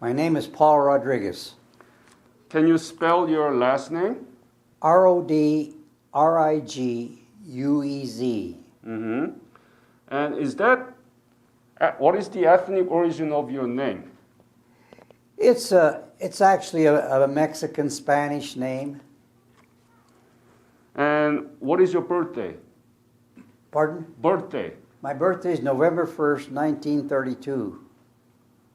My name is Paul Rodriguez. Can you spell your last name? Rodriguez. Mm-hmm. And what is the ethnic origin of your name? It's actually a Mexican Spanish name. And what is your birthday? Pardon? Birthday. My birthday is November 1st, 1932.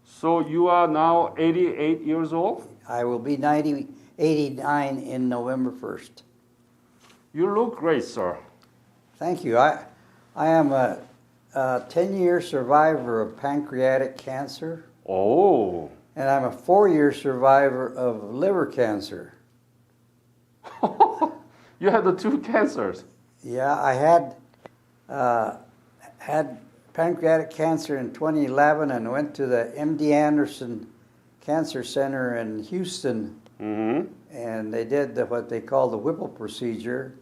So you are now 88 years old? I will be 89 in November 1st. You look great, sir. Thank you. I am a 10-year survivor of pancreatic cancer. Oh. And I'm a 4-year survivor of liver cancer. You had the two cancers. Yeah, I had pancreatic cancer in 2011 and went to the MD Anderson Cancer Center in Houston. Mm-hmm. And they did what they call the Whipple procedure.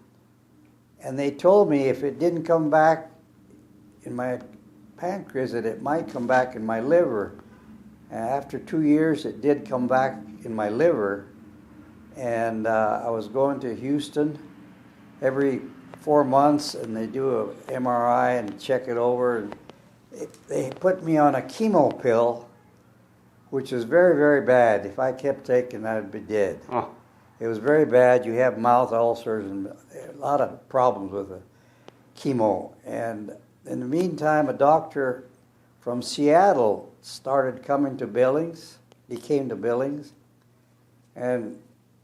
And they told me if it didn't come back in my pancreas, that it might come back in my liver. And after 2 years, it did come back in my liver. And I was going to Houston every 4 months, and they do an MRI and check it over. And they put me on a chemo pill, which was very, very bad. If I kept taking that, I'd be dead. Oh. It was very bad. You have mouth ulcers and a lot of problems with the chemo. And in the meantime, a doctor from Seattle started coming to Billings. He came to Billings. And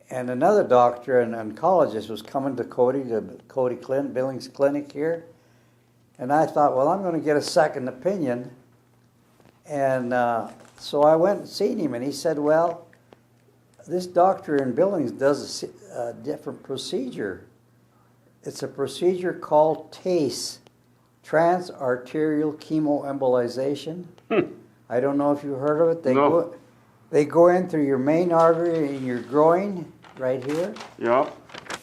another doctor, an oncologist, was coming to Billings Clinic here. And I thought, well, I'm going to get a second opinion. And so I went and seen him, and he said, well, this doctor in Billings does a different procedure. It's a procedure called TACE, Transarterial Chemoembolization. I don't know if you've heard of it. They go in through your main artery in your groin, right here. Yeah.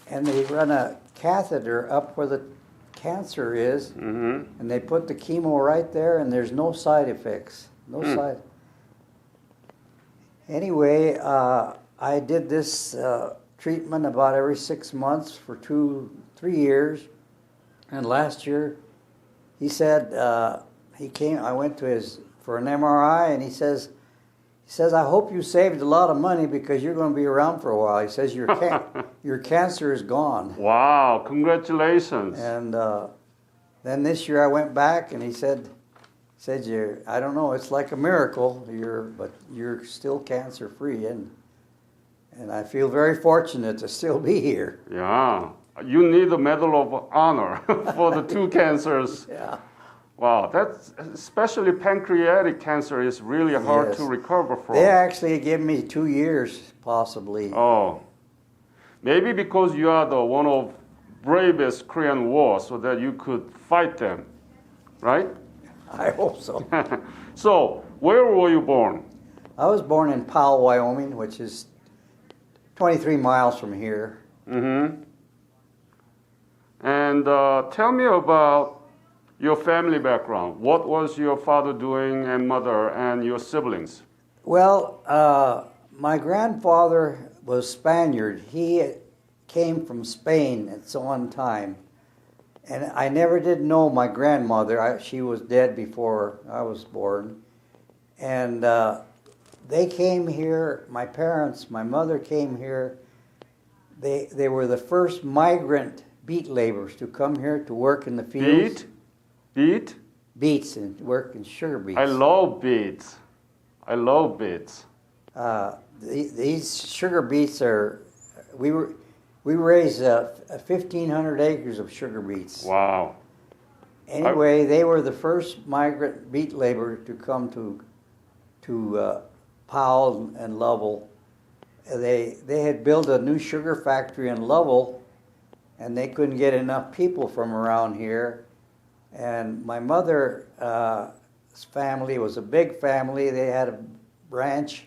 And they run a catheter up where the cancer is, Mm-hmm. and they put the chemo right there, and there's no side effects. No side. Anyway, I did this treatment about every 6 months for 3 years, and last year he said he came. I went to for an MRI, and he says, I hope you saved a lot of money because you're going to be around for a while. He says your cancer is gone. Wow! Congratulations. And then this year I went back, and he said I don't know, it's like a miracle. But you're still cancer free, and I feel very fortunate to still be here. Yeah. You need a Medal of Honor for the two cancers. Yeah. Wow, that's especially pancreatic cancer is really hard to recover from. They actually gave me 2 years, possibly. Oh, maybe because you are the one of bravest Korean War, so that you could fight them, right? I hope so. So, where were you born? I was born in Powell, Wyoming, which is 23 miles from here. Mm-hmm. And tell me about your family background. What was your father doing and mother and your siblings? Well, my grandfather was Spaniard. He came from Spain at one time. And I never did know my grandmother. She was dead before I was born. And they came here, my parents, my mother came here. They were the first migrant beet laborers to come here to work in the fields. Beet? Beets, and work in sugar beets. I love beets. I love beets. These sugar beets we raised 1,500 acres of sugar beets. Wow. Anyway, they were the first migrant beet laborer to come to Powell and Lovell. They had built a new sugar factory in Lovell, and they couldn't get enough people from around here. And my mother's family was a big family. They had a branch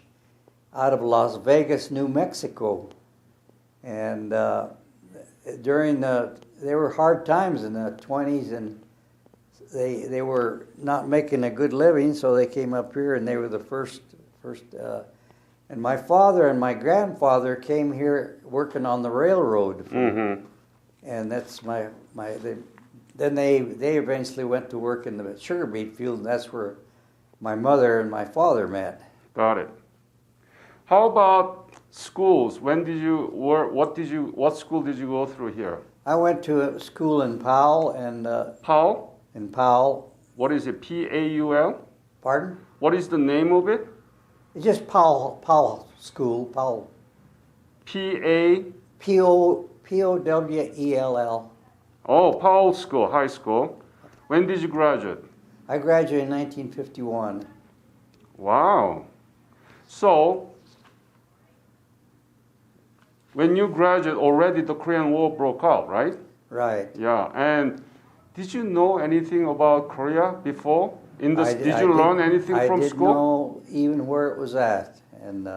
out of Las Vegas, New Mexico. And there were hard times in the 20s, and they were not making a good living, so they came up here, and they were the first And my father and my grandfather came here working on the railroad. Mm-hmm. And that's then they eventually went to work in the sugar beet field, and that's where my mother and my father met. Got it. How about schools? When did you work? What school did you go through here? I went to a school in Powell and Powell? in Powell. What is it? P-A-U-L? Pardon? What is the name of it? It's just Powell School, Powell. P-A? Powell. Oh, Powell School, high school. When did you graduate? I graduated in 1951. Wow. So, when you graduated, already the Korean War broke out, right? Right. Yeah. And did you know anything about Korea before? Did you learn anything from I school? didn't know even where it was at. And,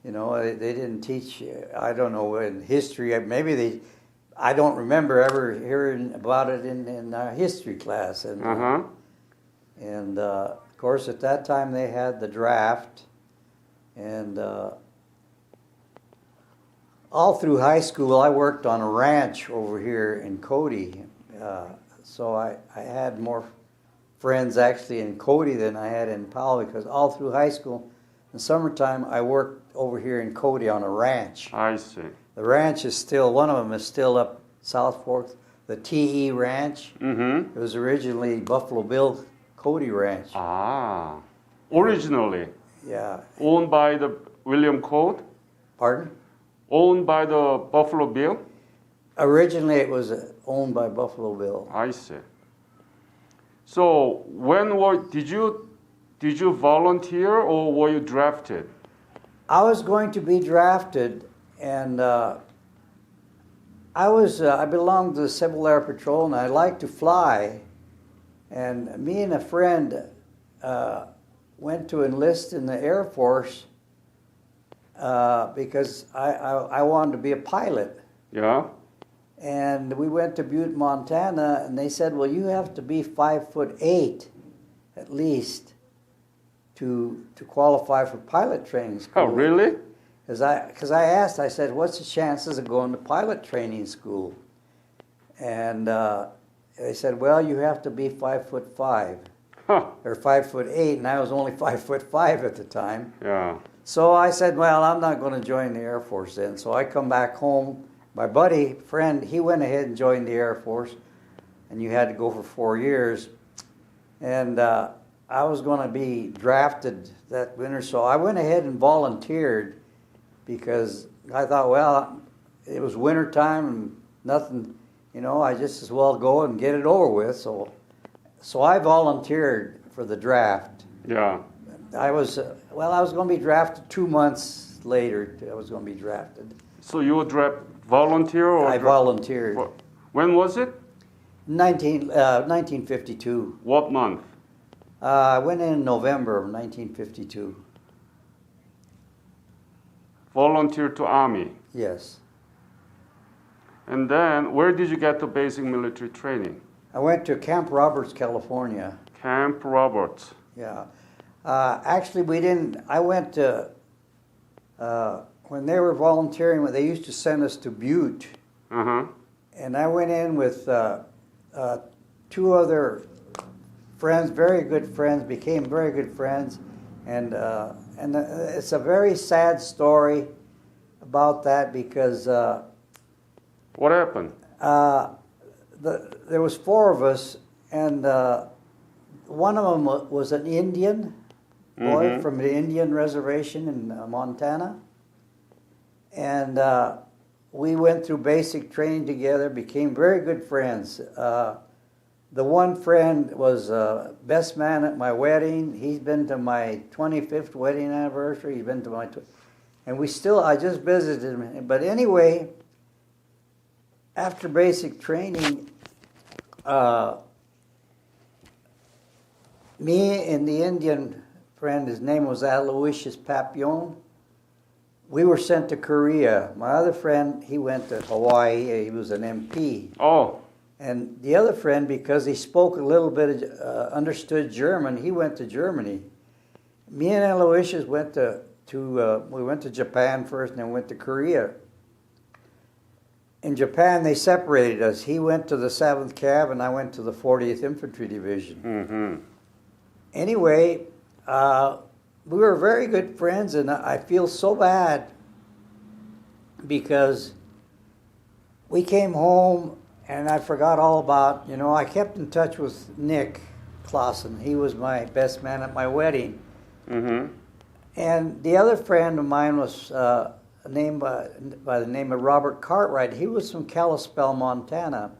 they didn't teach, I don't know, in history. I don't remember ever hearing about it in our history class. And, Uh-huh. and of course, at that time they had the draft. And all through high school, I worked on a ranch over here in Cody. So I had more friends actually in Cody than I had in Powell, because all through high school, in summertime, I worked over here in Cody on a ranch. I see. The ranch is still, one of them is still up South Fork, the TE Ranch. Mm-hmm. It was originally Buffalo Bill Cody Ranch. Ah. Originally Yeah. owned by the William Code? Pardon? Owned by the Buffalo Bill? Originally it was owned by Buffalo Bill. I see. So did you volunteer or were you drafted? I was going to be drafted, and I belonged to the Civil Air Patrol, and I liked to fly. And me and a friend went to enlist in the Air Force because I wanted to be a pilot. Yeah. And we went to Butte, Montana, and they said, well, you have to be 5'8" at least to qualify for pilot training school. Oh, really? Because I asked, I said, what's the chances of going to pilot training school? And they said, well, you have to be 5'5" Huh. or 5'8", and I was only 5'5" at the time. Yeah. So I said, well, I'm not going to join the Air Force then. So I come back home. My friend, he went ahead and joined the Air Force, and you had to go for 4 years. And I was going to be drafted that winter, so I went ahead and volunteered because I thought, well, it was winter time and nothing, I just as well go and get it over with. So I volunteered for the draft. Yeah. I was going to be drafted 2 months later. I was going to be drafted. So you were volunteer or? I volunteered. When was it? 1952. What month? I went in November of 1952. Volunteer to Army. Yes. And then, where did you get the basic military training? I went to Camp Roberts, California. Camp Roberts. Yeah. Actually, we didn't. I went to, when they were volunteering, they used to send us to Butte. Uh-huh. And I went in with 2 other friends, very good friends, became very good friends. And it's a very sad story about that because What happened? there was 4 of us, and one of them was an Indian boy from the Indian reservation in Montana. And we went through basic training together, became very good friends. The one friend was best man at my wedding. He's been to my 25th wedding anniversary. He's been to my... And I just visited him. But anyway, after basic training, me and the Indian friend, his name was Aloysius Papillon, we were sent to Korea. My other friend, he went to Hawaii. He was an MP. Oh. And the other friend, because he spoke a little bit, understood German, he went to Germany. Me and Aloysius went to we went to Japan first, and then went to Korea. In Japan, they separated us. He went to the 7th Cav, and I went to the 40th Infantry Division. Mm-hmm. Anyway, we were very good friends, and I feel so bad because we came home, and I forgot all about, I kept in touch with Nick Clausen. He was my best man at my wedding. Mm-hmm. And the other friend of mine was named by the name of Robert Cartwright. He was from Kalispell, Montana.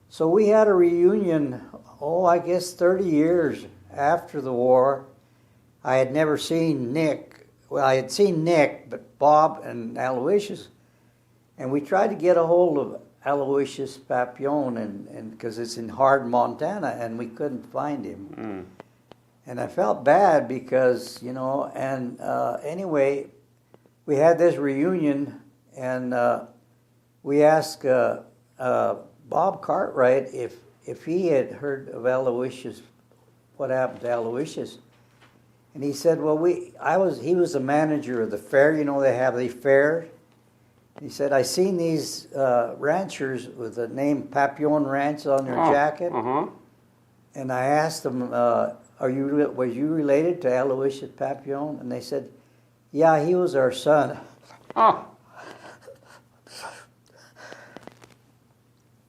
So we had a reunion, I guess 30 years after the war. I had never seen Nick. Well, I had seen Nick, but Bob and Aloysius. And we tried to get a hold of Aloysius Papillon, and because it's in Hardin, Montana, and we couldn't find him. Mm. And I felt bad because, anyway, we had this reunion, and we asked Bob Cartwright if he had heard of Aloysius, what happened to Aloysius. And he said, well, he was the manager of the fair. They have the fair. He said, I seen these ranchers with the name Papillon Ranch on their jacket. Uh-huh. And I asked them, was you related to Aloysius Papillon? And they said, yeah, he was our son. Ah.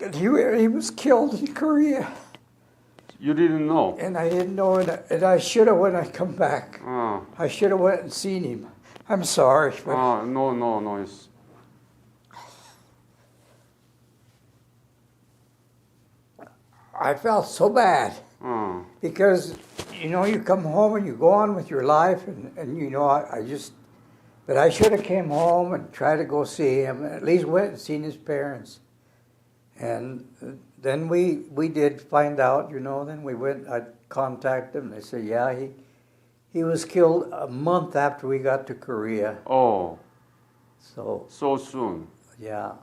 And he was killed in Korea. You didn't know? And I didn't know, and I should have when I come back. Ah. I should have went and seen him. I'm sorry. But No. It's... I felt so bad. Because, you come home and you go on with your life, and but I should have came home and tried to go see him, at least went and seen his parents. And then we did find out, then we went, I contacted them, they said, yeah, he was killed a month after we got to Korea. Oh. So soon. Yeah.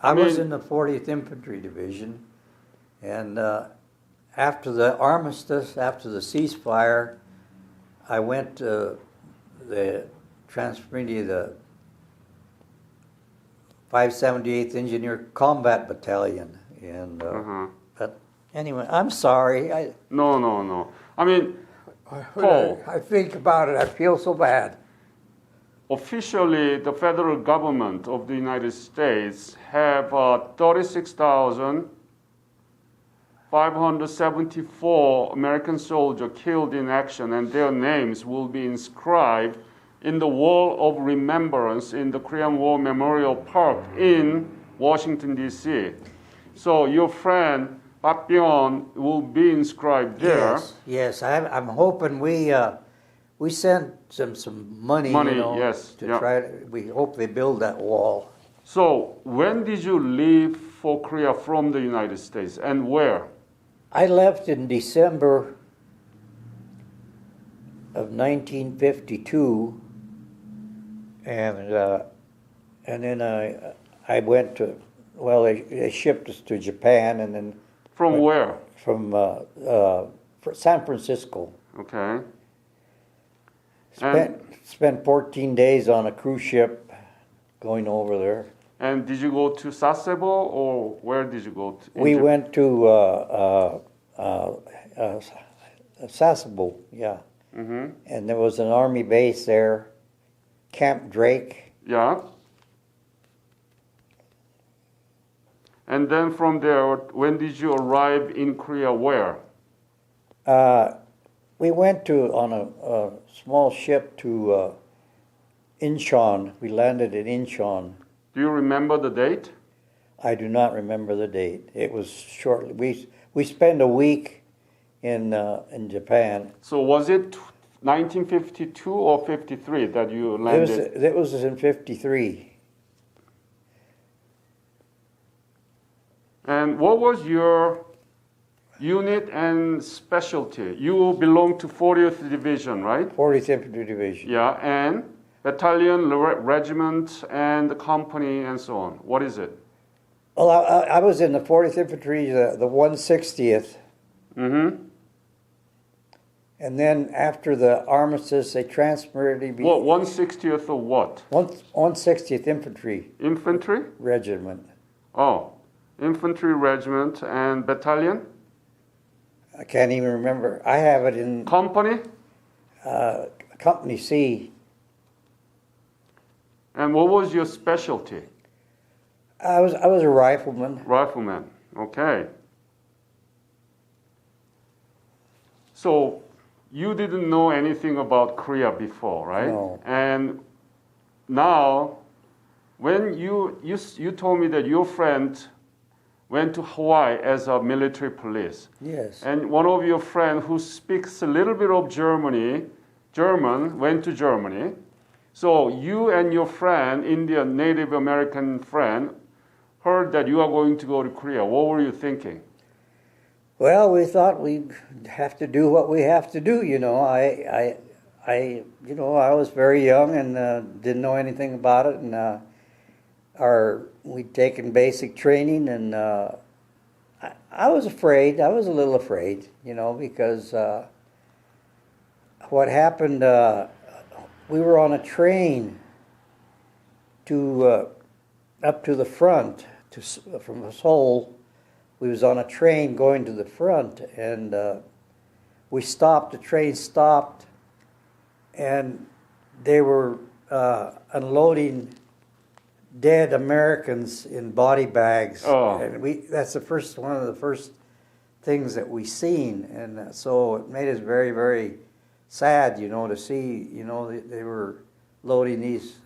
I was in the 40th Infantry Division, and after the armistice, after the ceasefire, I went to transferred to the 578th Engineer Combat Battalion. And but anyway, I'm sorry. No. Paul, I think about it, I feel so bad. Officially, the federal government of the United States have 36,574 American soldiers killed in action, and their names will be inscribed in the Wall of Remembrance in the Korean War Memorial Park in Washington, D.C. So your friend Papillon will be inscribed there. Yes. I'm hoping we sent some money, yes, to try to, we hope they build that wall. So when did you leave for Korea from the United States, and where? I left in December of 1952, and then I went to, they shipped us to Japan, and then From where? From San Francisco. Okay. Spent 14 days on a cruise ship going over there. And did you go to Sasebo, or where did you go to? We went to Sasebo, yeah. Mm-hmm. And there was an army base there, Camp Drake. Yeah. And then from there, when did you arrive in Korea? Where? We went on a small ship to Incheon. We landed in Incheon. Do you remember the date? I do not remember the date. It was shortly. We spent a week in Japan. So was it 1952 or 53 that you landed? It was in 53. And what was your unit and specialty? You belong to 40th Division, right? 40th Infantry Division. Yeah, and battalion, regiment, and the company, and so on. What is it? Well, I was in the 40th Infantry, the 160th. Mm-hmm. And then after the armistice, they transferred to be What, 160th of what? 160th Infantry Infantry? Regiment. Oh, infantry regiment and battalion? I can't even remember. I have it in Company? Company C. And what was your specialty? I was a rifleman. Rifleman. Okay. So you didn't know anything about Korea before, right? No. And now, when you told me that your friend went to Hawaii as a military police, Yes. and one of your friend who speaks a little bit of German, went to Germany. So you and your friend, Indian Native American friend, heard that you are going to go to Korea. What were you thinking? Well, we thought we'd have to do what we have to do. I was very young and didn't know anything about it, and we'd taken basic training, and I was afraid. I was a little afraid, because what happened. We were on a train to up to the front from Seoul. We was on a train going to the front, and we stopped. The train stopped, and they were unloading dead Americans in body bags. Oh. And that's one of the first things that we seen, and so it made us very, very sad, to see, they were loading these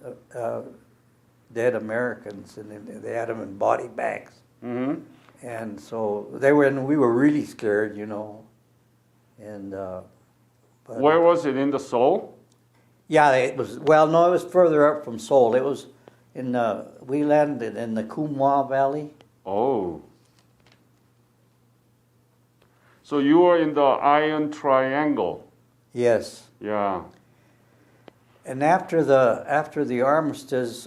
dead Americans, and they had them in body bags. Mm-hmm. And so we were really scared, and but, Where was it, in the Seoul? yeah, it was, no, it was further up from Seoul. It was we landed in the Kumwa Valley. Oh. So you were in the Iron Triangle. Yes. Yeah. And after the armistice,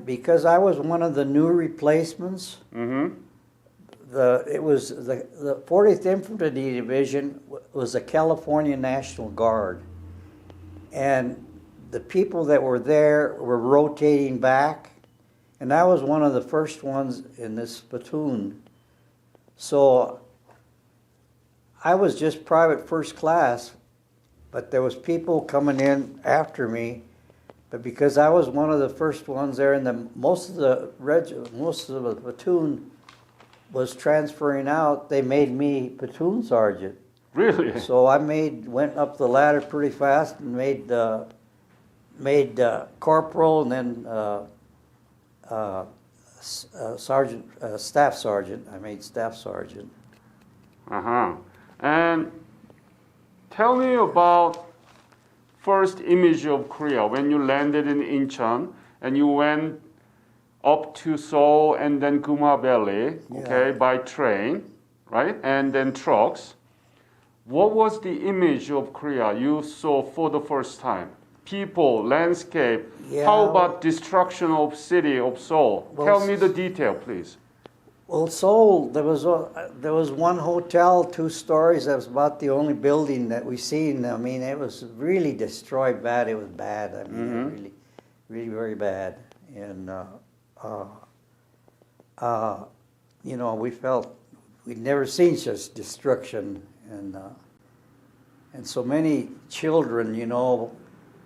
because I was one of the new replacements. Mm-hmm. It was the 40th Infantry Division was the California National Guard, and the people that were there were rotating back, and I was one of the first ones in this platoon. So I was just private first class, but there was people coming in after me. But because I was one of the first ones there, and most of the platoon was transferring out, they made me platoon sergeant. Really? So I went up the ladder pretty fast and made corporal, and then sergeant, staff sergeant. I made staff sergeant. Uh-huh. And tell me about first image of Korea when you landed in Incheon and you went up to Seoul and then Guma Valley, okay, by train, right? And then trucks. What was the image of Korea you saw for the first time? People, landscape. Yeah. How about destruction of city of Seoul? Well, Tell me the detail, please. Well, Seoul, there was one hotel, 2 stories. That was about the only building that we seen. I mean, it was really destroyed bad. It was bad. I mean, really, really very bad. And we felt we'd never seen such destruction, and so many children,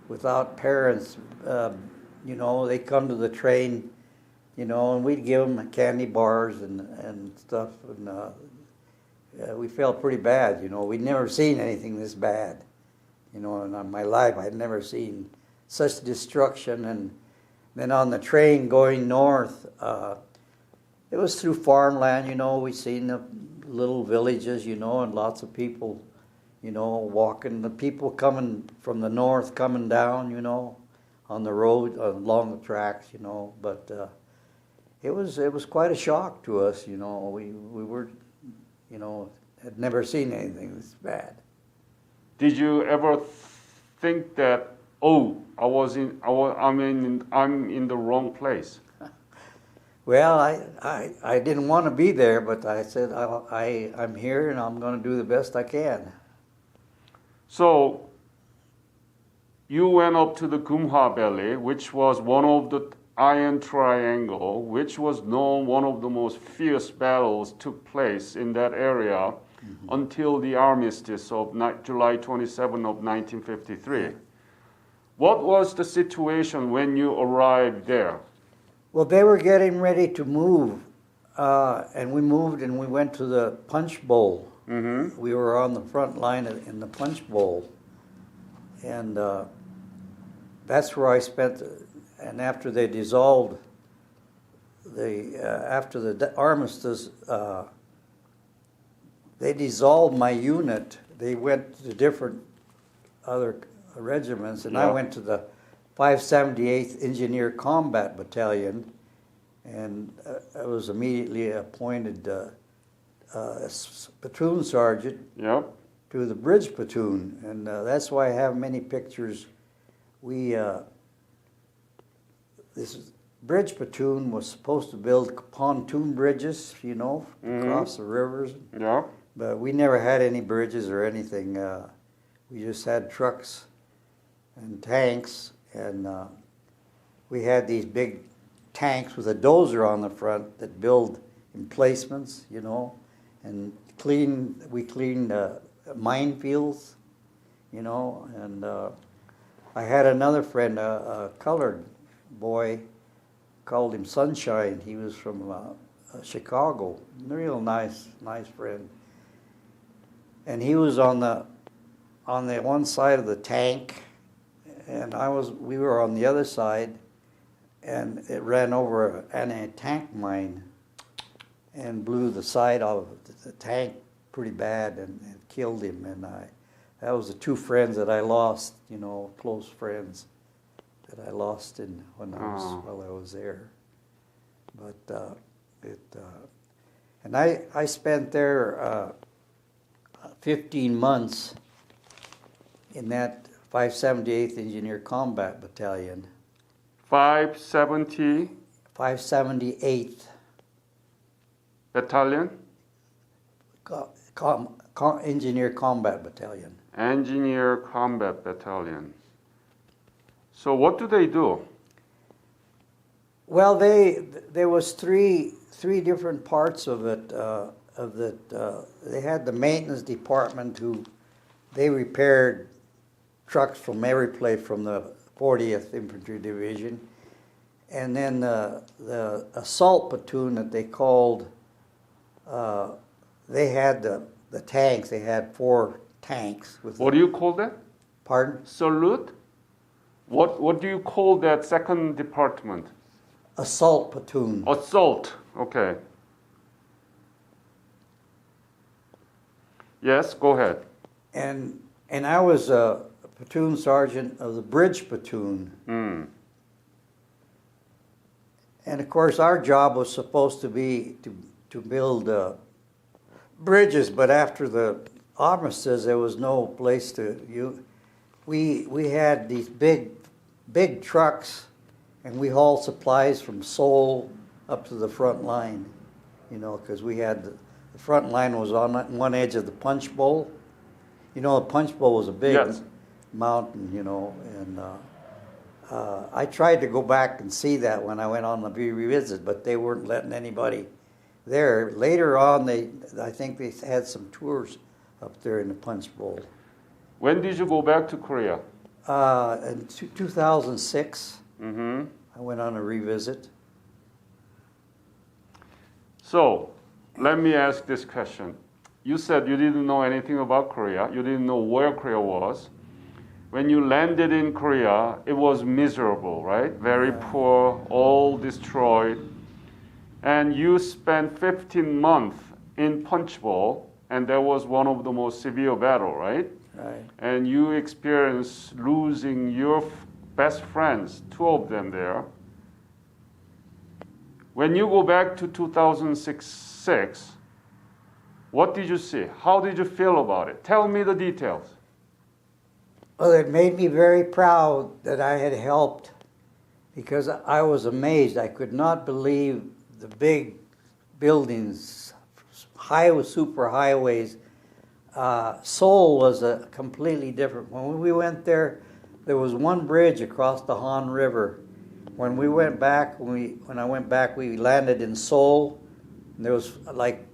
without parents, they come to the train. And we'd give them candy bars and stuff, and we felt pretty bad. We'd never seen anything this bad. In my life, I'd never seen such destruction. And then on the train going north, it was through farmland. We seen the little villages, and lots of people, walking. The people coming from the north, coming down, on the road, along the tracks, but. It was quite a shock to us, we were, had never seen anything this bad. Did you ever think that, I'm in the wrong place? Well, I didn't want to be there, but I said I'm here and I'm going to do the best I can. So you went up to the Gumha Valley, which was one of the Iron Triangle, which was known one of the most fierce battles took place in that area until the armistice of July 27 of 1953. What was the situation when you arrived there? Well, they were getting ready to move, and we moved and we went to the Punch Bowl. Mm-hmm. We were on the front line in the Punch Bowl, and that's where I spent. And after they dissolved, after the armistice, they dissolved my unit. They went to different other regiments, and I Yeah. went to the 578th Engineer Combat Battalion, and I was immediately appointed platoon sergeant Yep. to the bridge platoon, and that's why I have many pictures. This bridge platoon was supposed to build pontoon bridges, across the rivers, Yeah. but we never had any bridges or anything. We just had trucks and tanks, and we had these big tanks with a dozer on the front that build emplacements, and we cleaned minefields, and I had another friend, a colored boy, called him Sunshine. He was from Chicago, real nice friend, and he was on the one side of the tank, and we were on the other side, and it ran over an anti-tank mine and blew the side of the tank pretty bad and killed him. And that was the two friends that I lost, close friends that I lost while I was there. But and I spent there 15 months in that 578th Engineer Combat Battalion. 570 578th Battalion? Engineer Combat Battalion. Engineer Combat Battalion. So what do they do? Well, there was three different parts of it. They had the maintenance department they repaired trucks from every place from the 40th Infantry Division, and then the assault platoon that they called. They had the tanks. They had 4 tanks. What do you call that? Pardon? Salute? What do you call that second department? Assault platoon. Assault. Okay. Yes, go ahead. And I was a platoon sergeant of the bridge platoon. Mm. And of course, our job was supposed to be to build bridges, but after the armistice, there was no place we had these big trucks, and we hauled supplies from Seoul up to the front line, because we had the front line was on one edge of the Punch Bowl. The Punch Bowl was a big Yes. mountain, and I tried to go back and see that when I went on the revisit, but they weren't letting anybody there. Later on, I think they had some tours up there in the Punch Bowl. When did you go back to Korea? In 2006, Mm-hmm. I went on a revisit. So, let me ask this question. You said you didn't know anything about Korea. You didn't know where Korea was. When you landed in Korea, it was miserable, right? Very poor, all destroyed. And you spent 15 months in Punchbowl, and that was one of the most severe battle, right? Right. And you experienced losing your best friends, 2 of them there. When you go back to 2006, what did you see? How did you feel about it? Tell me the details. Well, it made me very proud that I had helped, because I was amazed. I could not believe the big buildings, super highways. Seoul was a completely different. When we went there, there was one bridge across the Han River. When we went back, when I went back, we landed in Seoul. And there was like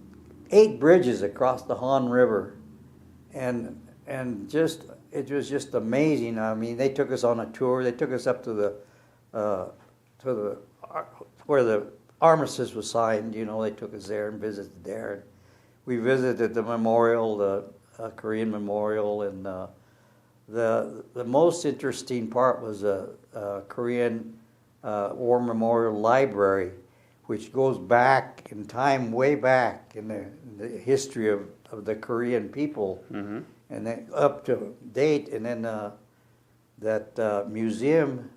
8 bridges across the Han River, and just it was just amazing. I mean, they took us on a tour. They took us up to the where the armistice was signed. You know, they took us there and visited there. We visited the memorial, the Korean memorial, and the most interesting part was a Korean War Memorial Library, which goes back in time, way back in the history of the Korean people, Mm-hmm. and then up to date. And then that museum,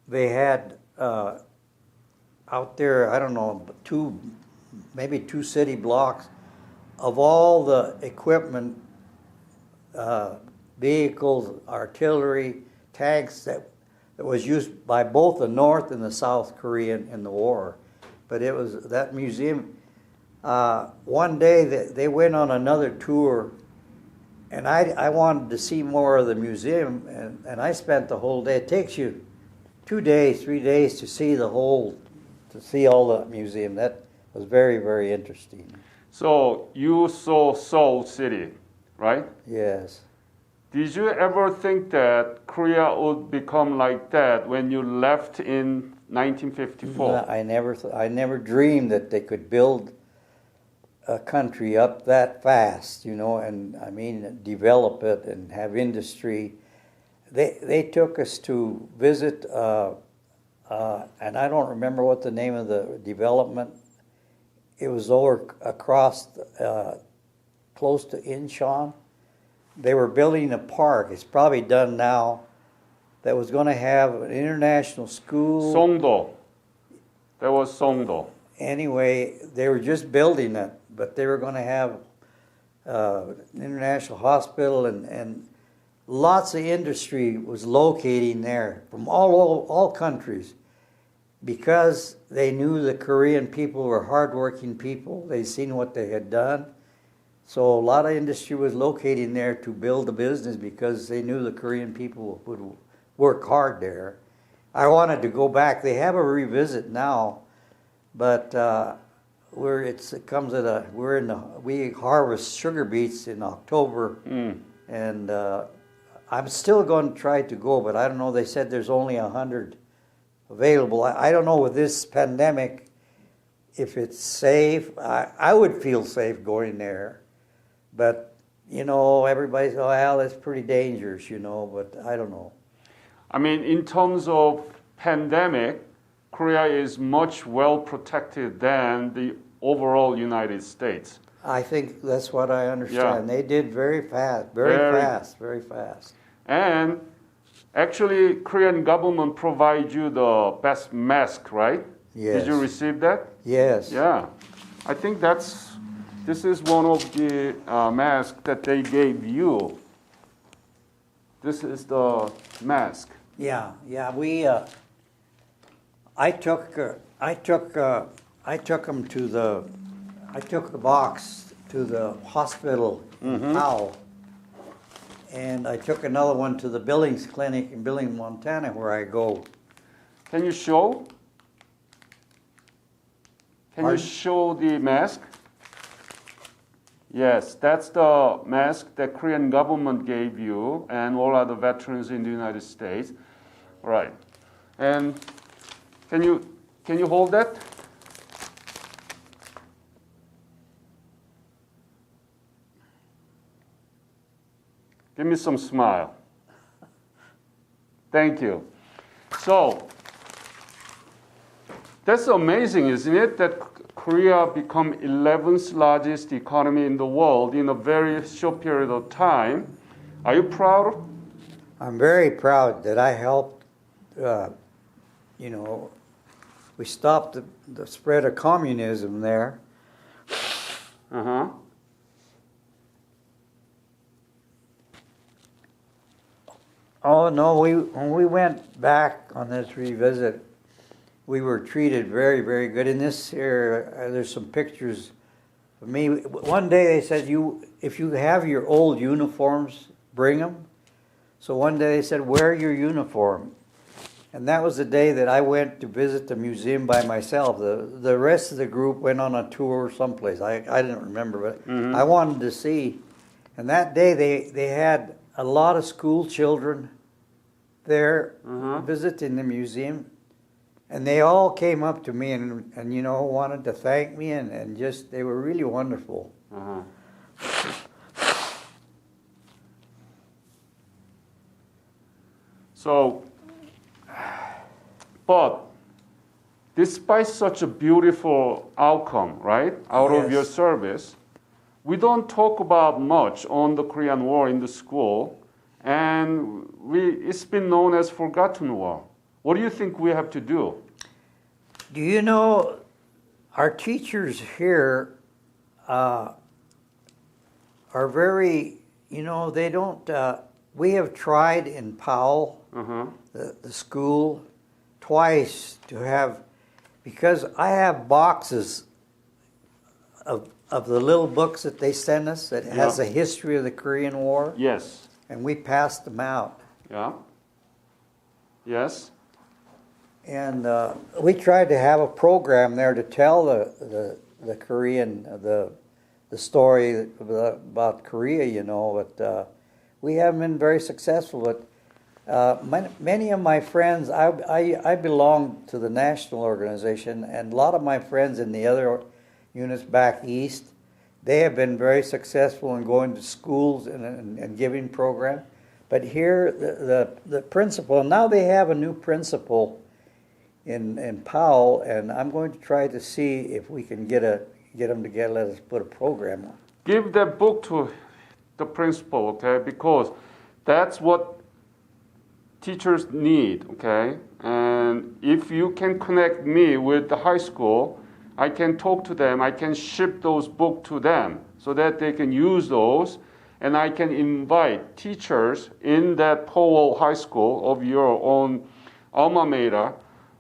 they had out there, I don't know, maybe two city blocks of all the equipment, vehicles, artillery, tanks that was used by both the North and the South Korean in the war. But it was that museum. One day they went on another tour, and I wanted to see more of the museum, and I spent the whole day. It takes you 2 days, 3 days to see all the museum. That was very, very interesting. So you saw Seoul City, right? Yes. Did you ever think that Korea would become like that when you left in 1954? No, I never dreamed that they could build a country up that fast, you know, and I mean develop it and have industry. They took us to visit, and I don't remember what the name of the development. It was over across, close to Incheon. They were building a park. It's probably done now. That was going to have an international school. Songdo. That was Songdo. Anyway, they were just building it, but they were going to have an international hospital, and lots of industry was locating there from all countries, because they knew the Korean people were hardworking people. They'd seen what they had done. So a lot of industry was locating there to build a business, because they knew the Korean people would work hard there. I wanted to go back. They have a revisit now, but we harvest sugar beets in October, and I'm still going to try to go, but I don't know. They said there's only 100 available. I don't know with this pandemic if it's safe. I would feel safe going there. But, you know, everybody says, well, it's pretty dangerous, you know, but I don't know. I mean, in terms of pandemic, Korea is much well protected than the overall United States. I think that's what I understand. Yeah. They did very fast, very fast. And actually, Korean government provides you the best mask, right? Yes. Did you receive that? Yes. Yeah. I think this is one of the masks that they gave you. This is the mask. Yeah. We. I took the box to the hospital in Powell, and I took another one to the Billings Clinic in Billings, Montana, where I go. Can you show? Can Pardon? you show the mask? Yes, that's the mask that Korean government gave you and all other veterans in the United States. Right. And can you hold that? Give me some smile. Thank you. So that's amazing, isn't it? That Korea become 11th largest economy in the world in a very short period of time. Are you proud? I'm very proud that I helped. You know, we stopped the spread of communism there. Uh-huh. Oh no, when we went back on this revisit, we were treated very, very good. In this here, there's some pictures For me, one day they said, if you have your old uniforms, bring them. So one day they said, wear your uniform. And that was the day that I went to visit the museum by myself. The rest of the group went on a tour someplace. I didn't remember, but I wanted to see. And that day they had a lot of school children there visiting the museum. And they all came up to me and you know, wanted to thank me and just, they were really wonderful. So, but despite such a beautiful outcome, right, out of your Yes. service, we don't talk about much on the Korean War in the school, and it's been known as forgotten war. What do you think we have to do? Do you know, our teachers here are very, you know, they don't, we have tried in Powell, the school, twice to have, because I have boxes of the little books that they send us that has a history of the Korean War, Yes. and we passed them out. Yeah. Yes. And we tried to have a program there to tell the Korean, the story about Korea, you know, but we haven't been very successful. But many of my friends, I belong to the national organization, and a lot of my friends in the other units back east, they have been very successful in going to schools and giving programs. But here, the principal, now they have a new principal in Powell, and I'm going to try to see if we can get them together, let us put a program on. Give that book to the principal, okay? Because that's what teachers need, okay? And if you can connect me with the high school, I can talk to them, I can ship those books to them so that they can use those, and I can invite teachers in that Powell High School of your own alma mater.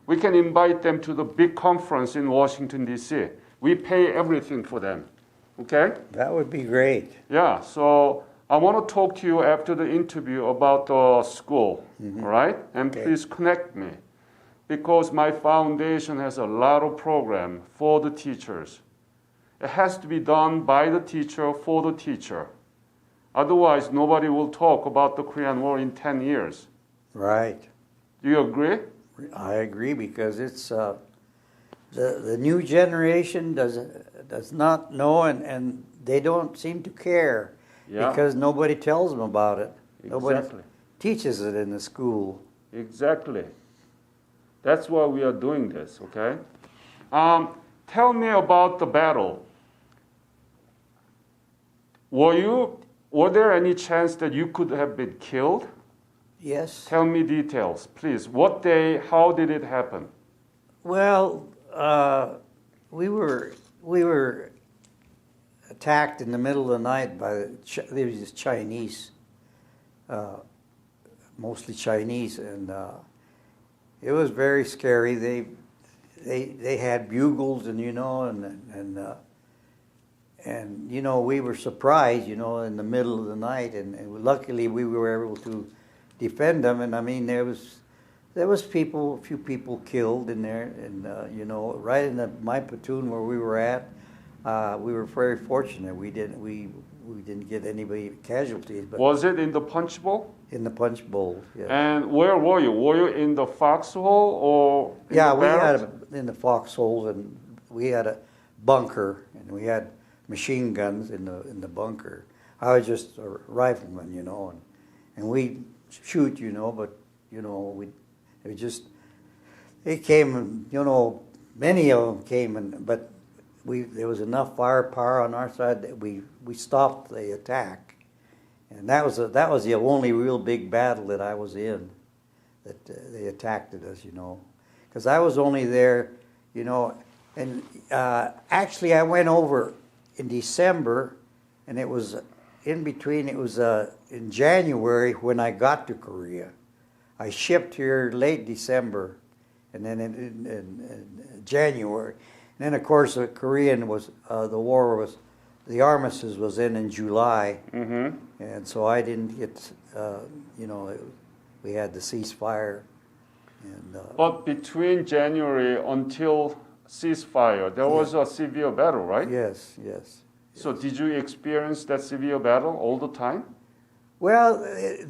We can invite them to the big conference in Washington, D.C. We pay everything for them, okay? That would be great. Yeah, so I want to talk to you after the interview about the school, all right? And Okay. please connect me, because my foundation has a lot of program for the teachers. It has to be done by the teacher for the teacher. Otherwise, nobody will talk about the Korean War in 10 years. Right. Do you agree? I agree, because it's the new generation does not know, and they don't seem to care, Yeah. because nobody tells them about it. Nobody Exactly. teaches it in the school. Exactly. That's why we are doing this, okay? Tell me about the battle. Were there any chance that you could have been killed? Yes. Tell me details, please. What day, how did it happen? Well, we were attacked in the middle of the night by these Chinese, mostly Chinese, and it was very scary. They had bugles, and you know, and you know, we were surprised, you know, in the middle of the night, and luckily we were able to defend them. And I mean, there was a few people killed in there, and you know, right in my platoon where we were at, we were very fortunate. We didn't get anybody casualties, but Was it in the punch bowl? in the punch bowl. Yeah, And where were you? Were you in the foxhole or in yeah, the we barracks? had in the foxholes, and we had a bunker, and we had machine guns in the bunker. I was just a rifleman, you know, and we shoot, you know, but you know, they came, and you know, many of them came, but there was enough firepower on our side that we stopped the attack, and that was the only real big battle that I was in, that they attacked us, you know, because I was only there, you know, and actually I went over in December, and it was in between. It was in January when I got to Korea. I shipped here late December, and then in January. And then, of course, the war was the armistice was in July, Mm-hmm. and so I didn't get, we had the ceasefire, and But between January until ceasefire, there was a severe battle, right? yes, yes. So did you experience that severe battle all the time? Well,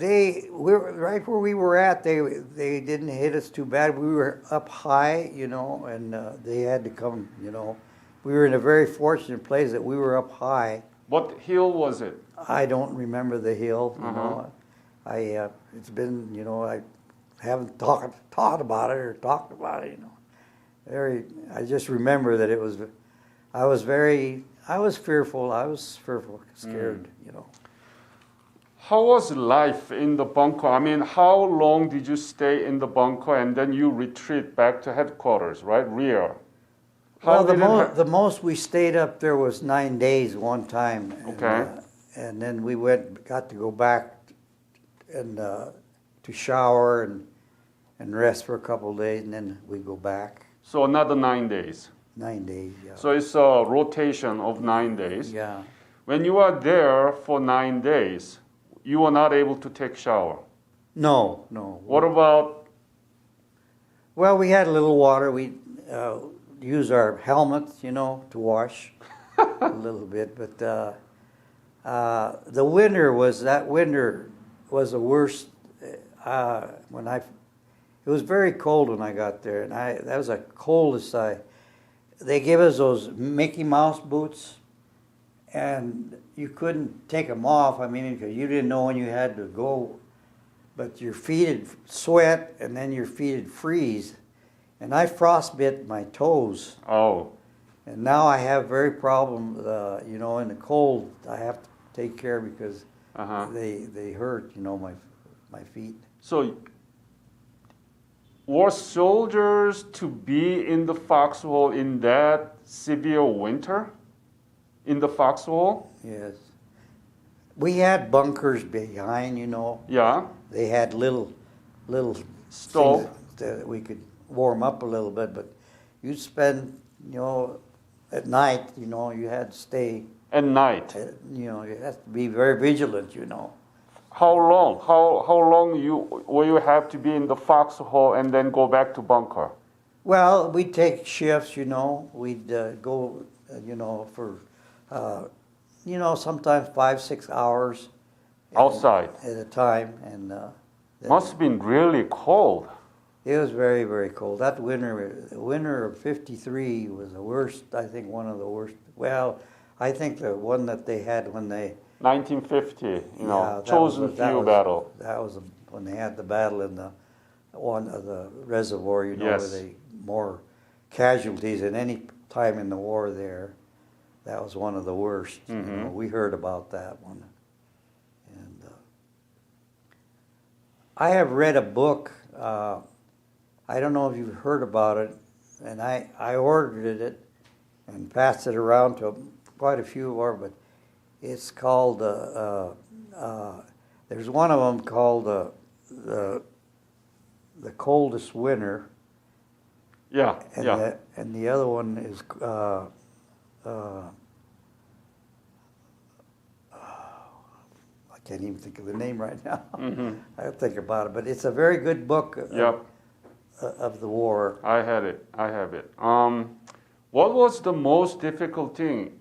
we were right where we were at. They didn't hit us too bad. We were up high, and they had to come. We were in a very fortunate place that we were up high. What hill was it? I don't remember the hill. It's been, I haven't taught about it or talked about it. I just remember that I was fearful. I was fearful, scared. How was life in the bunker? I mean, how long did you stay in the bunker and then you retreat back to headquarters, right? Rear. Well, the most we stayed up there was 9 days one time. Okay. And then we got to go back and to shower and rest for a couple of days, and then we go back. So another 9 days. 9 days, yeah. So it's a rotation of 9 days. Yeah. When you are there for 9 days, you were not able to take shower. No. What about? Well, we had a little water. We used our helmets, to wash a little bit. But the winter was the worst. It was very cold when I got there, and that was the coldest. They gave us those Mickey Mouse boots, and you couldn't take them off. I mean, because you didn't know when you had to go, but your feet would sweat, and then your feet would freeze. And I frostbit my toes. Oh. And now I have very problem, in the cold. I have to take care because they hurt, my feet. So were soldiers to be in the foxhole in that severe winter? In the foxhole? Yes. We had bunkers behind, Yeah. They had little Stove. things that we could warm up a little bit, but you'd spend, at night, you had to stay, At night. you have to be very vigilant, How long? How long will you have to be in the foxhole and then go back to bunker? Well, we'd take shifts, we'd go, for, sometimes 5-6 hours Outside. at a time, and Must have been really cold. it was very, very cold. That the winter of '53 was the worst. I think one of the worst. Well, I think the one that they had when they 1950, that chosen was- that few was- battle. That was when they had the battle in the reservoir. Yes. Where they more casualties than any time in the war there. That was one of the worst. We heard about that one, and I have read a book. I don't know if you've heard about it, and I ordered it and passed it around to quite a few of our, but it's called, there's one of them called The Coldest Winter, Yeah, and, yeah. and the other one is, I can't even think of the name right now. I have to think about it, but it's a very good book Yep, of the war. I had it. I have it. What was the most difficult thing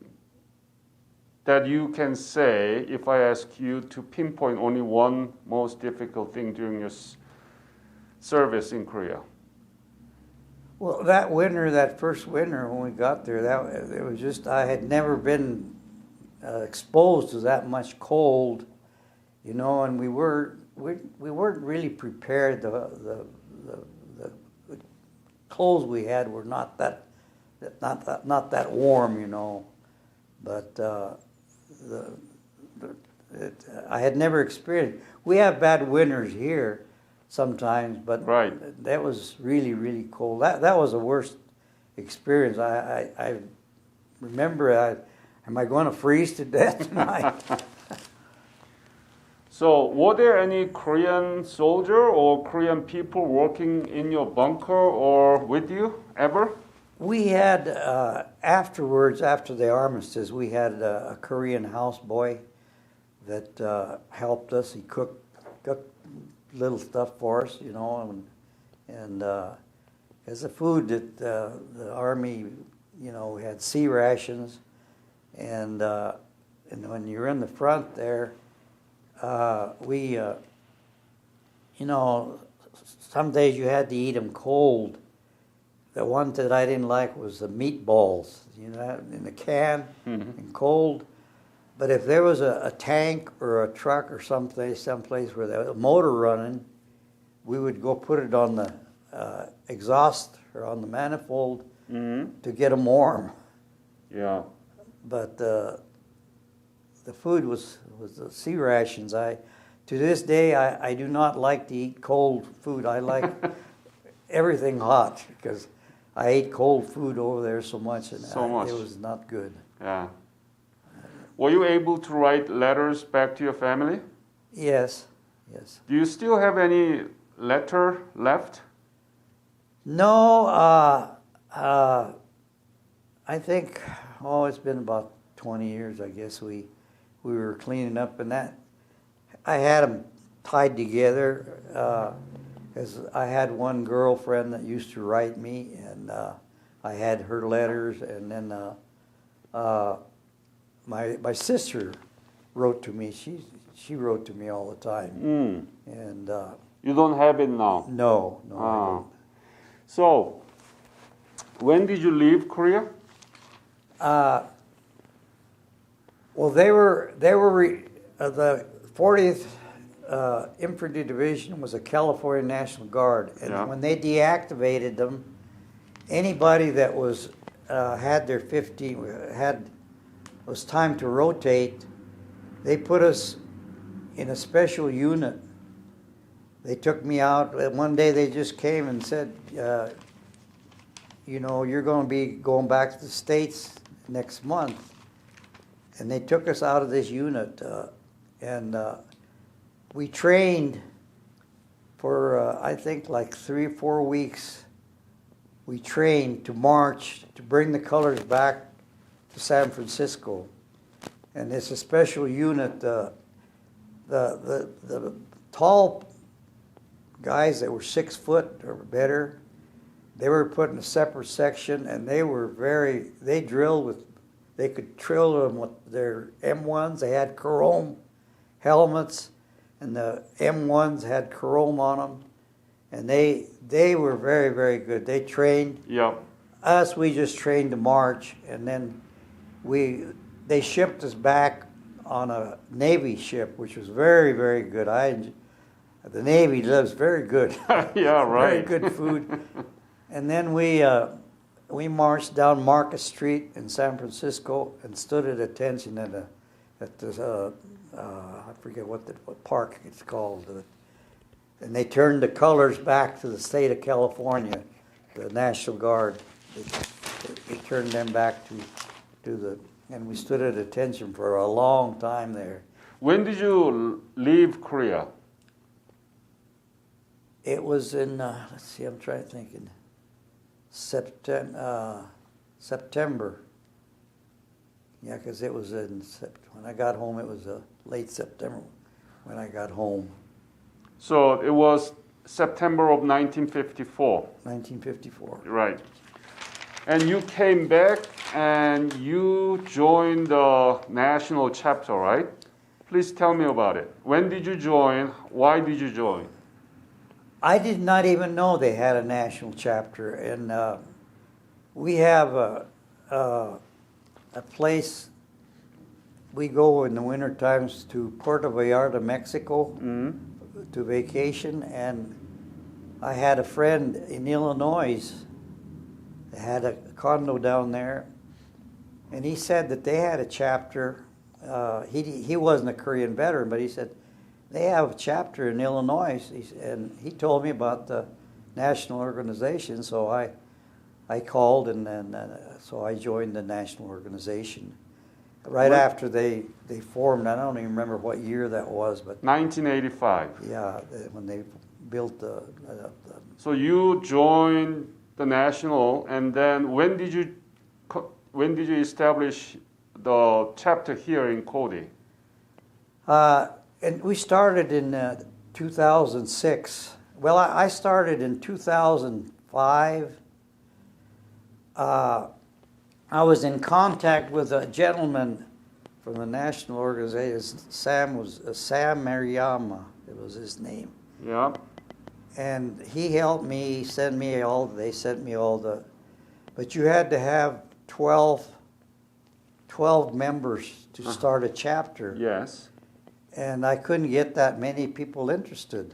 that you can say if I ask you to pinpoint only one most difficult thing during your service in Korea? Well, that first winter when we got there, it was just, I had never been exposed to that much cold, and we weren't really prepared. The clothes we had were not that warm, but I had never experienced. We have bad winters here sometimes, but Right. that was really, really cold. That was the worst experience. I remember. Am I going to freeze to death tonight? So, were there any Korean soldier or Korean people working in your bunker or with you ever? We had, afterwards, after the armistice, we had a Korean houseboy that helped us. He cooked little stuff for us, you know, and as a food that the Army, you know, we had C rations, and when you're in the front there, we, you know, some days you had to eat them cold. The one that I didn't like was the meatballs, you know, in the can and cold. But if there was a tank or a truck or someplace where there was a motor running, we would go put it on the exhaust or on the manifold to get them warm. Yeah. But the food was the C rations. To this day, I do not like to eat cold food. I like everything hot because I ate cold food over there so much, and it was not good. Yeah. Were you able to write letters back to your family? Yes, yes. Do you still have any letter left? No, I think, it's been about 20 years, I guess. We were cleaning up, and that I had them tied together. Because I had one girlfriend that used to write me, and I had her letters, and then my sister wrote to me. She wrote to me all the time. And you don't have it now? No, I don't. So, when did you leave Korea? Well, they were the 40th Infantry Division was a California National Guard, and when they deactivated them, anybody that was had their 50 was time to rotate. They put us in a special unit. They took me out. One day they just came and said, you know, you're going to be going back to the States next month. And they took us out of this unit, and we trained for, I think, like 3 or 4 weeks. We trained to march, to bring the colors back to San Francisco. And it's a special unit. The tall guys that were 6 foot or better, they were put in a separate section, and they drilled with, they could drill them with their M1s. They had chrome helmets, and the M1s had chrome on them, and they were very, very good. They trained us. We just trained to march, and then they shipped us back on a Navy ship, which was very, very good. The Navy lives very good. Yeah, right. Very good food. And then we marched down Marcus Street in San Francisco and stood at attention at the I forget what park it's called. And they turned the colors back to the state of California, the National Guard. They turned them back and we stood at attention for a long time there. When did you leave Korea? It was in, let's see, I'm trying to think, in September. Yeah, because it was when I got home, it was late September when I got home. So it was September of 1954. 1954. Right. And you came back and you joined the national chapter, right? Please tell me about it. When did you join? Why did you join? I did not even know they had a national chapter, and we have a place. We go in the winter times to Puerto Vallarta, Mexico, to vacation, and I had a friend in Illinois that had a condo down there, and he said that they had a chapter. He wasn't a Korean veteran, but he said they have a chapter in Illinois, and he told me about the national organization. So I called, and then so I joined the national organization right after they formed. I don't even remember what year that was, but 1985. Yeah, when they built the So you joined the national, and then when did you establish the chapter here in Cody? And we started in 2006. Well, I started in 2005. I was in contact with a gentleman from the national organization. Sam Mariyama. It was his name. Yeah. And he helped me, they sent me all the, but you had to have 12 members to start a chapter. Yes. And I couldn't get that many people interested.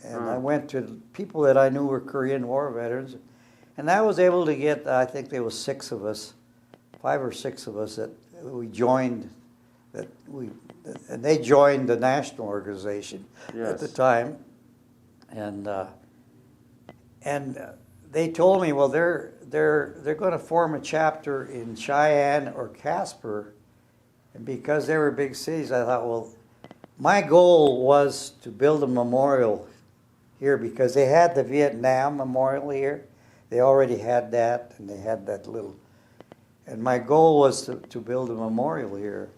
And I went to people that I knew were Korean War veterans. And I was able to get, I think there was 5 or 6 of us that we joined, and they joined the national organization at the time. And they told me, well, they're going to form a chapter in Cheyenne or Casper, and because they were big cities, I thought, well, my goal was to build a memorial here because they had the Vietnam Memorial here. They already had that, and they had that little. And my goal was to build a memorial here,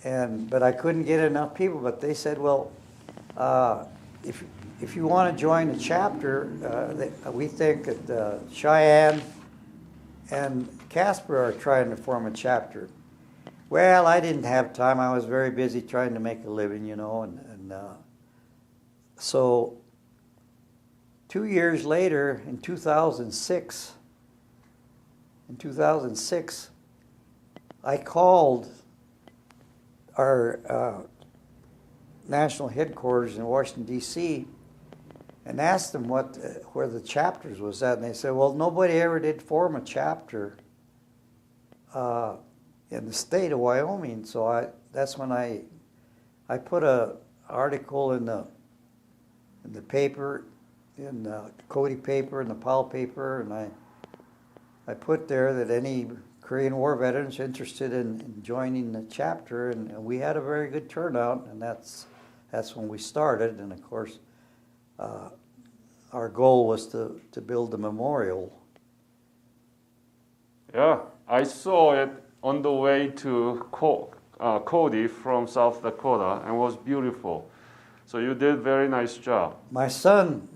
but I couldn't get enough people. But they said, well, if you want to join a chapter, we think that Cheyenne and Casper are trying to form a chapter. Well, I didn't have time. I was very busy trying to make a living, and so 2 years later, in 2006, I called our national headquarters in Washington, D.C., and asked them where the chapters was at, and they said, well, nobody ever did form a chapter in the state of Wyoming. So that's when I put a article in the paper, in the Cody paper and the Powell paper, and I put there that any Korean War veterans interested in joining the chapter, and we had a very good turnout, and that's when we started. And of course, our goal was to build a memorial. Yeah, I saw it on the way to Cody from South Dakota, and it was beautiful. So you did a very nice job. My son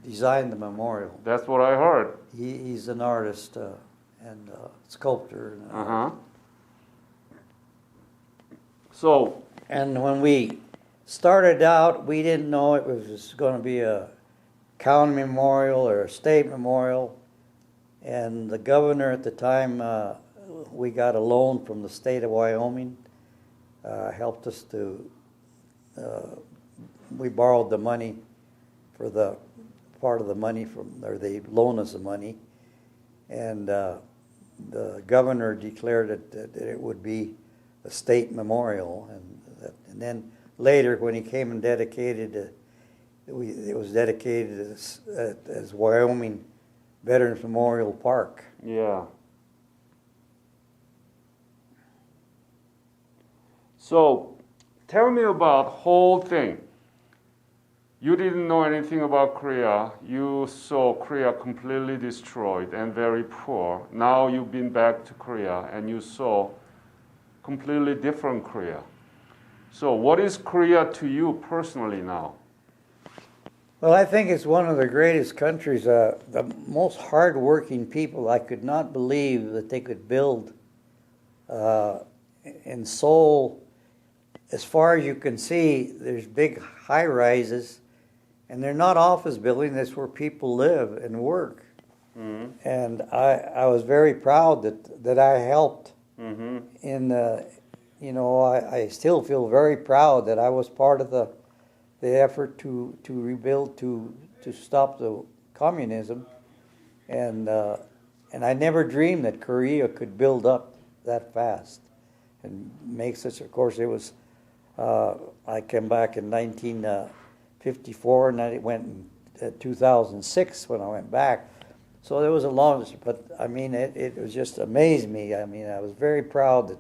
designed the memorial. That's what I heard. He's an artist and sculptor. So. And when we started out, we didn't know it was going to be a county memorial or a state memorial. And the governor at the time, we got a loan from the state of Wyoming, helped us we borrowed the money for the part of the money or they loaned us the money. And the governor declared that it would be a state memorial. And then later, when he came and dedicated it, it was dedicated as Wyoming Veterans Memorial Park. Yeah. So, tell me about whole thing. You didn't know anything about Korea. You saw Korea completely destroyed and very poor. Now you've been back to Korea and you saw completely different Korea. So, what is Korea to you personally now? Well, I think it's one of the greatest countries, the most hardworking people. I could not believe that they could build in Seoul. As far as you can see, there's big high-rises, and they're not office buildings. That's where people live and work. Mm-hmm. And I was very proud that I helped. Mm-hmm. I still feel very proud that I was part of the effort to rebuild, to stop the communism, and I never dreamed that Korea could build up that fast and make such. Of course, it was. I came back in 1954, and I went in 2006 when I went back. So there was a long, but I mean, it was just amazed me. I mean, I was very proud that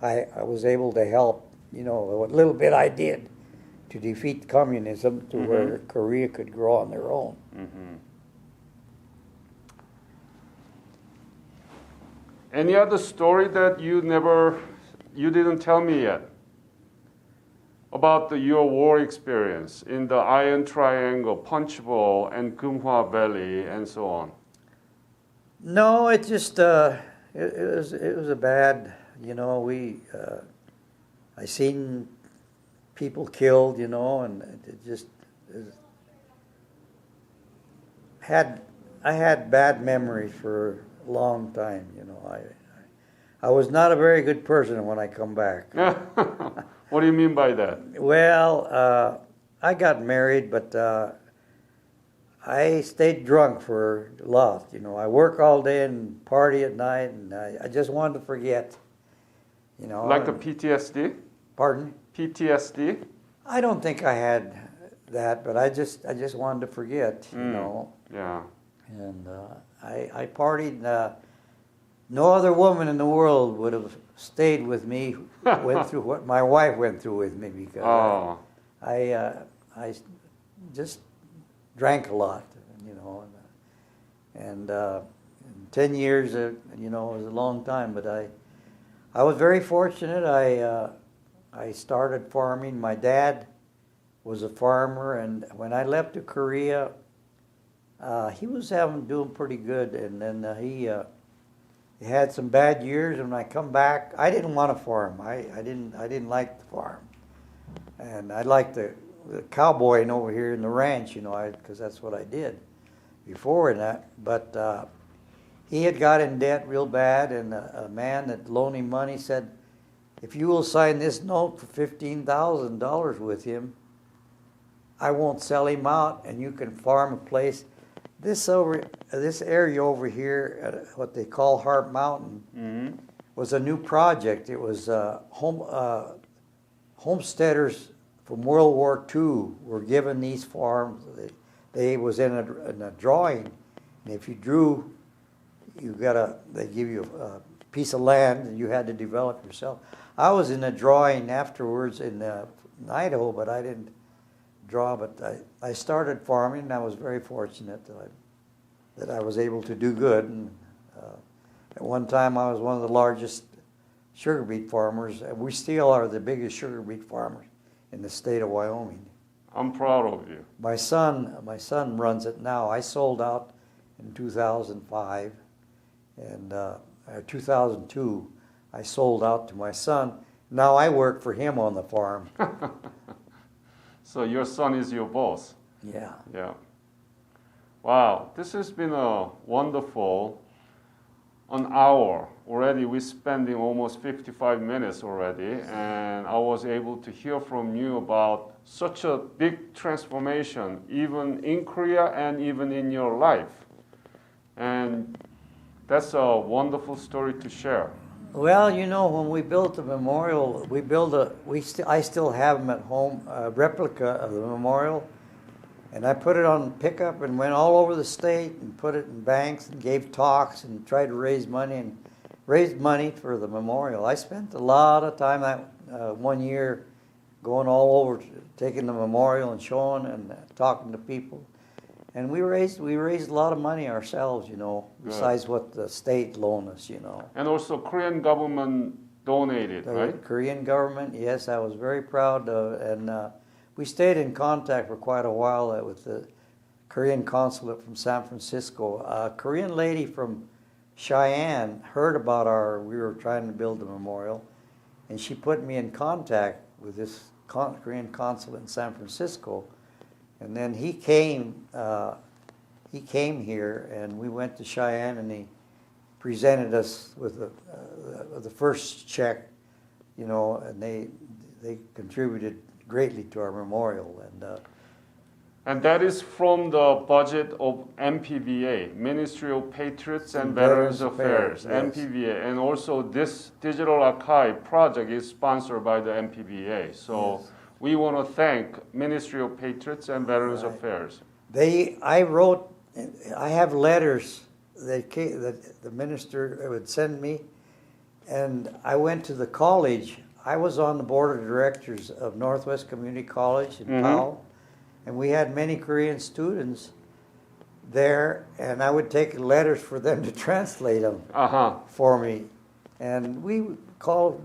I was able to help. What little bit I did to defeat communism to where Korea could grow on their own. Mm-hmm. Any other story that you didn't tell me yet about your war experience in the Iron Triangle, Punch Bowl, and Geumhwa Valley, and so on? No, it just it was a bad. You know, I seen people killed. You know, and it just I had bad memories for a long time. You know, I was not a very good person when I come back. What do you mean by that? Well, I got married, but I stayed drunk for a lot. You know, I work all day and party at night, and I just wanted to forget. You know, Like the PTSD? Pardon? PTSD? I don't think I had that, but I just wanted to forget. You know. Yeah. And I partied. No other woman in the world would have stayed with me, went through what my wife went through with me, because I just drank a lot, you know, and 10 years, you know, was a long time. But I was very fortunate. I started farming. My dad was a farmer, and when I left to Korea, he was doing pretty good, and then he had some bad years. And when I come back, I didn't want to farm. I didn't like the farm, and I liked the cowboying over here in the ranch, you know, because that's what I did before that. But he had got in debt real bad, and a man that loaned him money said, "If you will sign this note for $15,000 with him, I won't sell him out, and you can farm a place." This area over here, what they call Harp Mountain, was a new project. It was homesteaders from World War II were given these farms. They was in a drawing, and if you drew, they give you a piece of land, and you had to develop yourself. I was in a drawing afterwards in Idaho, but I didn't draw. But I started farming, and I was very fortunate that I was able to do good. And at one time, I was one of the largest sugar beet farmers. We still are the biggest sugar beet farmers in the state of Wyoming. I'm proud of you. My son runs it now. I sold out in 2005, and 2002, I sold out to my son. Now I work for him on the farm. So your son is your boss. Yeah. Yeah. Wow, this has been a wonderful an hour already. We're spending almost 55 minutes already, and I was able to hear from you about such a big transformation, even in Korea and even in your life. And that's a wonderful story to share. Well, you know, when we built the memorial, I still have them at home, a replica of the memorial, and I put it on pickup and went all over the state and put it in banks and gave talks and tried to raise money for the memorial. I spent a lot of time that 1 year going all over, taking the memorial and showing and talking to people. And we raised a lot of money ourselves, you know, besides what the state loaned us, you know. And also Korean government donated, right? The Korean government, yes, I was very proud of, and we stayed in contact for quite a while with the Korean consulate from San Francisco. A Korean lady from Cheyenne heard about we were trying to build a memorial, and she put me in contact with this Korean consulate in San Francisco. And then he came here, and we went to Cheyenne, and he presented us with the first check, you know, and they contributed greatly to our memorial. And that is from the budget of MPVA, Ministry of Patriots and Veterans Affairs, yes. MPVA. And also this digital archive project is sponsored by the MPVA. So yes. We want to thank Ministry of Patriots and Veterans Affairs. I have letters that the minister would send me, and I went to the college. I was on the board of directors of Northwest Community College in Powell, and we had many Korean students there, and I would take letters for them to translate them Uh-huh. for me. And we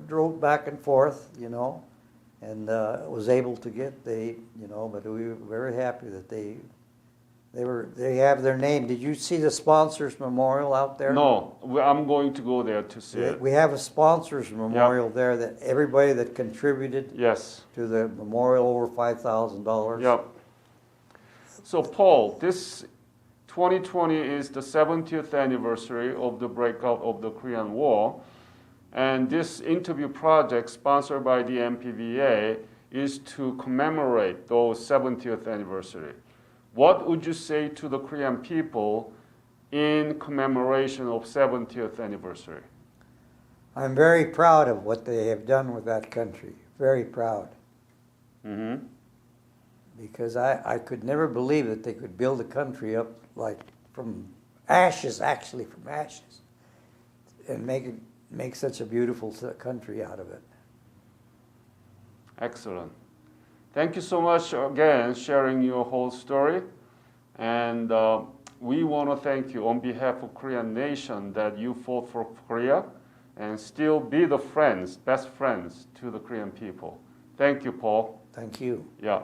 drove back and forth, you know, and was able to get but we were very happy that they have their name. Did you see the sponsors memorial out there? No, I'm going to go there to see it. We have a sponsors memorial there that everybody that contributed Yes. to the memorial over $5,000. Yep. So Paul, this 2020 is the 70th anniversary of the breakout of the Korean War. And this interview project sponsored by the MPVA is to commemorate those 70th anniversary. What would you say to the Korean people in commemoration of 70th anniversary? I'm very proud of what they have done with that country. Very proud. Mm-hmm. Because I could never believe that they could build a country up like from ashes, and make such a beautiful country out of it. Excellent. Thank you so much again sharing your whole story. And we want to thank you on behalf of Korean nation that you fought for Korea and still be the best friends to the Korean people. Thank you, Paul. Thank you. Yeah.